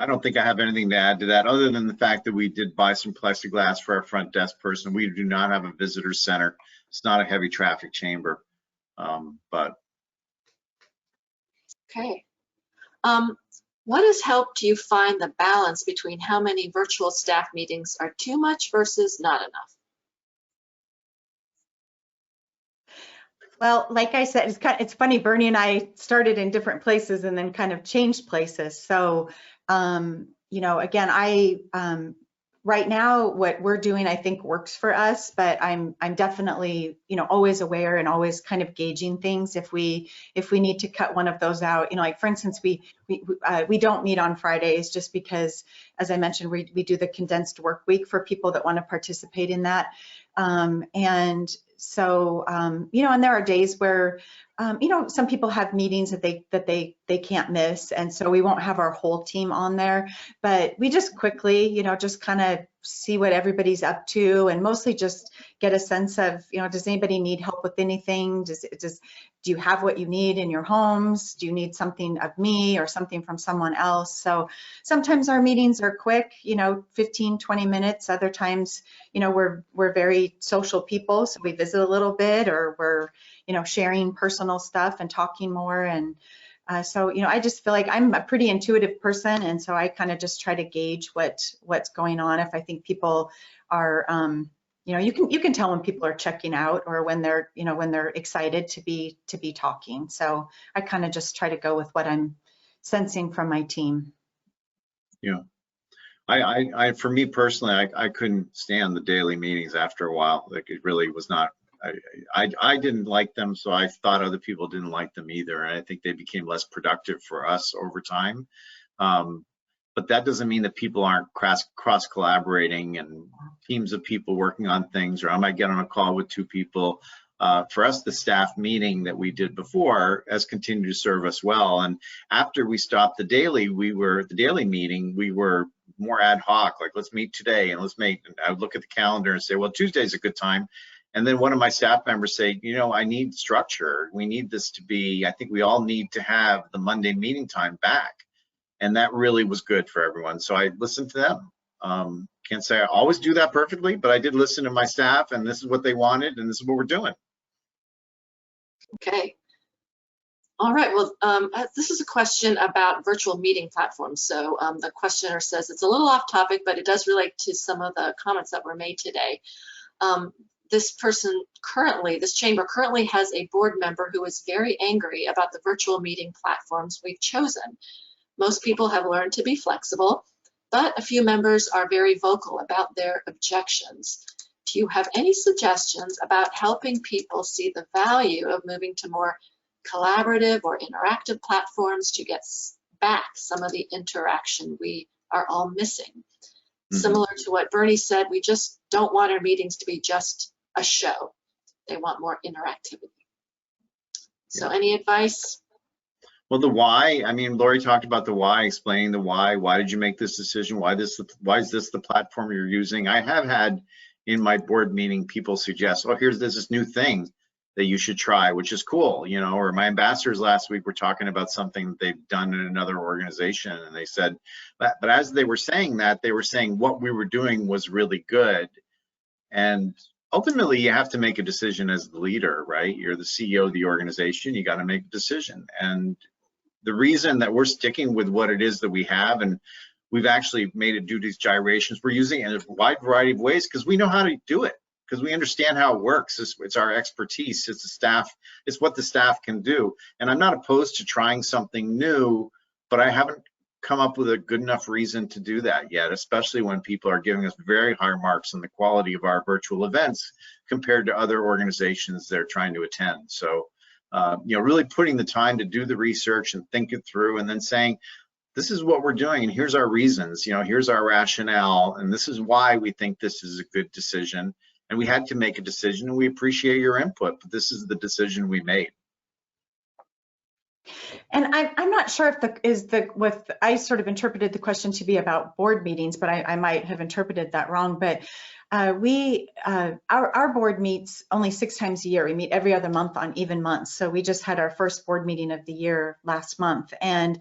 I don't think I have anything to add to that, other than the fact that we did buy some plexiglass for our front desk person. We do not have a visitor center. It's not a heavy traffic chamber, but. Okay. What has helped you find the balance between how many virtual staff meetings are too much versus not enough? Well, like I said, it's funny, Bernie and I started in different places and then kind of changed places. So, again, right now, what we're doing, I think works for us, but I'm definitely, always aware and always kind of gauging things. If we need to cut one of those out, like for instance, we don't meet on Fridays just because, as I mentioned, we do the condensed work week for people that want to participate in that. And so, and there are days where, some people have meetings that they can't miss, and so we won't have our whole team on there, but we just quickly, just kind of see what everybody's up to, and mostly just get a sense of, does anybody need help with anything? Do you have what you need in your homes? Do you need something of me or something from someone else? So sometimes our meetings are quick, 15, 20 minutes. Other times, we're very social people, so we visit a little bit, or we're, sharing personal stuff and talking more. And so, I just feel like I'm a pretty intuitive person, and so I kind of just try to gauge what's going on. If I think people are, you can tell when people are checking out, or when they're, when they're excited to be talking. So I kind of just try to go with what I'm sensing from my team. Yeah, I for me personally, I couldn't stand the daily meetings after a while. Like, it really was not. I didn't like them, so I thought other people didn't like them either, and I think they became less productive for us over time. But that doesn't mean that people aren't cross collaborating and teams of people working on things, or I might get on a call with 2 people. For us, the staff meeting that we did before has continued to serve us well. And after we stopped the daily meeting, we were more ad hoc, like, let's meet today and let's meet. And I would look at the calendar and say, well, Tuesday's a good time. And then one of my staff members say, I need structure. We need this to be, I think we all need to have the Monday meeting time back. And that really was good for everyone. So I listened to them. Can't say I always do that perfectly, but I did listen to my staff, and this is what they wanted, and this is what we're doing. Okay. All right, well, this is a question about virtual meeting platforms. So the questioner says it's a little off topic, but it does relate to some of the comments that were made today. this chamber currently has a board member who is very angry about the virtual meeting platforms we've chosen. Most people have learned to be flexible, but a few members are very vocal about their objections. Do you have any suggestions about helping people see the value of moving to more collaborative or interactive platforms to get back some of the interaction we are all missing? Similar to what Bernie said, we just don't want our meetings to be just a show. They want more interactivity. So any advice? Well, the why, I mean, Lori talked about the why, explaining the why. Why did you make this decision? Why is this the platform you're using? I have had in my board meeting people suggest, oh, there's this new thing that you should try, which is cool, you know, or my ambassadors last week were talking about something that they've done in another organization, and they said, but as they were saying that, they were saying what we were doing was really good. And ultimately, you have to make a decision as the leader, right? You're the CEO of the organization, you got to make a decision. And the reason that we're sticking with what it is that we have, and we've actually made it do these gyrations, we're using it in a wide variety of ways because we know how to do it, because we understand how it works. It's our expertise, it's the staff, it's what the staff can do. And I'm not opposed to trying something new, but I haven't come up with a good enough reason to do that yet, especially when people are giving us very high marks on the quality of our virtual events compared to other organizations they're trying to attend. So, you know, really putting the time to do the research and think it through, and then saying, this is what we're doing, and here's our reasons, you know, here's our rationale, and this is why we think this is a good decision. And we had to make a decision, and we appreciate your input, but this is the decision we made. And I'm not sure if I sort of interpreted the question to be about board meetings, but I might have interpreted that wrong. But our board meets only 6 times a year. We meet every other month on even months. So we just had our first board meeting of the year last month, and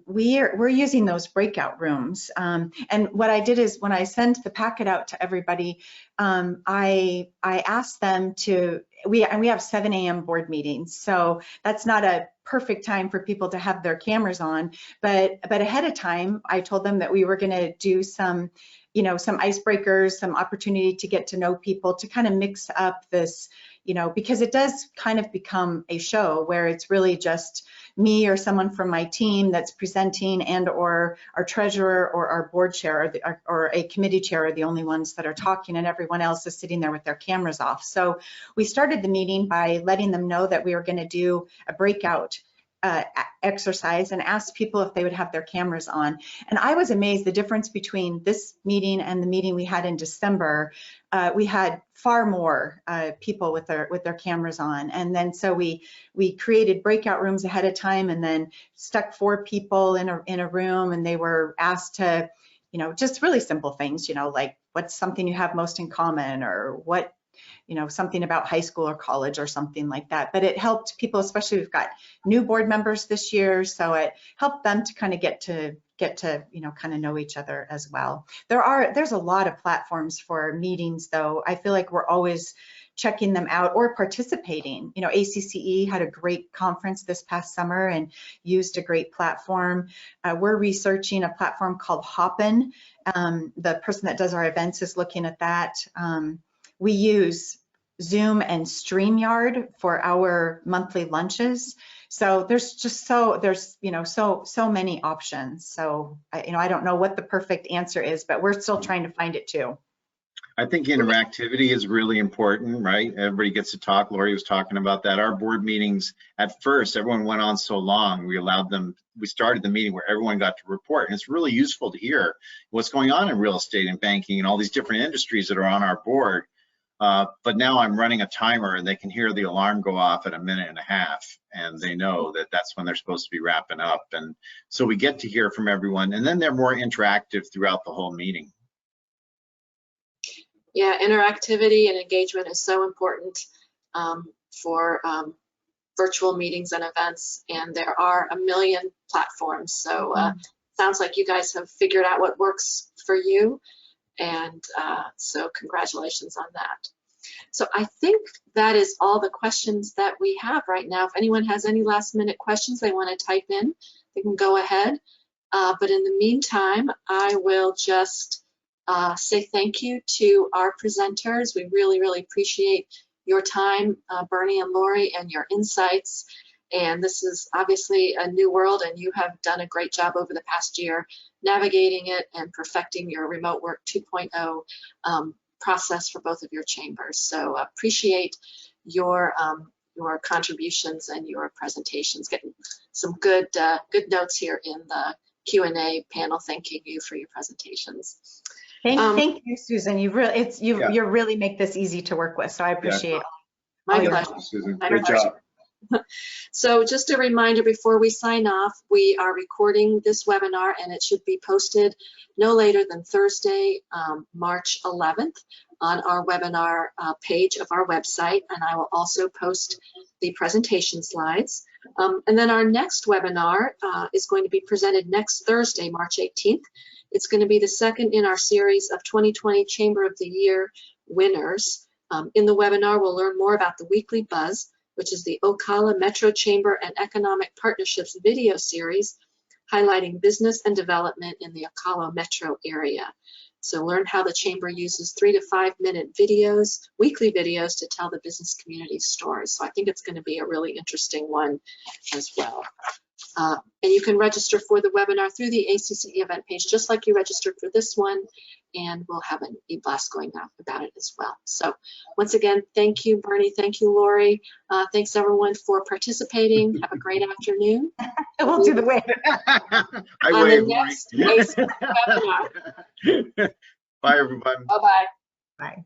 we're using those breakout rooms. And what I did is when I sent the packet out to everybody, I asked them to, we have 7 a.m. board meetings. So that's not a perfect time for people to have their cameras on, but ahead of time, I told them that we were gonna do some, you know, some icebreakers, some opportunity to get to know people, to kind of mix up this, you know, because it does kind of become a show where it's really just me or someone from my team that's presenting, and or our treasurer or our board chair or a committee chair are the only ones that are talking, and everyone else is sitting there with their cameras off. So we started the meeting by letting them know that we were going to do a breakout exercise and asked people if they would have their cameras on. And I was amazed the difference between this meeting and the meeting we had in December. We had far more people with their cameras on. And then so we created breakout rooms ahead of time, and then stuck 4 people in a room, and they were asked to, you know, just really simple things, you know, like what's something you have most in common, or what, you know, something about high school or college or something like that. But it helped people, especially we've got new board members this year, so it helped them to kind of get to you know, kind of know each other as well. There's a lot of platforms for meetings, though. I feel like we're always checking them out or participating. You know, ACCE had a great conference this past summer and used a great platform. We're researching a platform called Hopin. The person that does our events is looking at that. We use Zoom and StreamYard for our monthly lunches. So there's you know, so many options. So you know, I don't know what the perfect answer is, but we're still trying to find it too. I think interactivity is really important, right? Everybody gets to talk. Lori was talking about that. Our board meetings, at first, everyone went on so long. We started the meeting where everyone got to report. And it's really useful to hear what's going on in real estate and banking and all these different industries that are on our board. But now I'm running a timer, and they can hear the alarm go off at 1.5 minutes, and they know that that's when they're supposed to be wrapping up. And so we get to hear from everyone, and then they're more interactive throughout the whole meeting. Yeah, interactivity and engagement is so important for virtual meetings and events, and there are a million platforms. So sounds like you guys have figured out what works for you. And so congratulations on that. So I think that is all the questions that we have right now. If anyone has any last minute questions they want to type in, they can go ahead. But in the meantime, I will just say thank you to our presenters. We really, really appreciate your time, Bernie and Lori, and your insights. And this is obviously a new world, and you have done a great job over the past year navigating it and perfecting your remote work 2.0 process for both of your chambers. So appreciate your contributions and your presentations. Getting some good notes here in the Q&A panel, thanking you for your presentations. Thank you, Susan. You really make this easy to work with, so I appreciate it. My pleasure. Susan. Great job. So just a reminder before we sign off, we are recording this webinar and it should be posted no later than Thursday, March 11th on our webinar page of our website, and I will also post the presentation slides. And then our next webinar is going to be presented next Thursday, March 18th. It's going to be the second in our series of 2020 Chamber of the Year winners. In the webinar, we'll learn more about the Weekly Buzz, which is the Ocala Metro Chamber and Economic Partnerships video series highlighting business and development in the Ocala metro area. So learn how the Chamber uses 3 to 5 minute videos, weekly videos, to tell the business community stories. So I think it's going to be a really interesting one as well. And you can register for the webinar through the ACCE event page, just like you registered for this one, and we'll have an e-blast going out about it as well. So once again, thank you, Bernie. Thank you, Lori. Thanks, everyone, for participating. Have a great afternoon. We'll do the wave. I on wave, the next ACCE webinar. Bye, everybody. Bye-bye. Bye.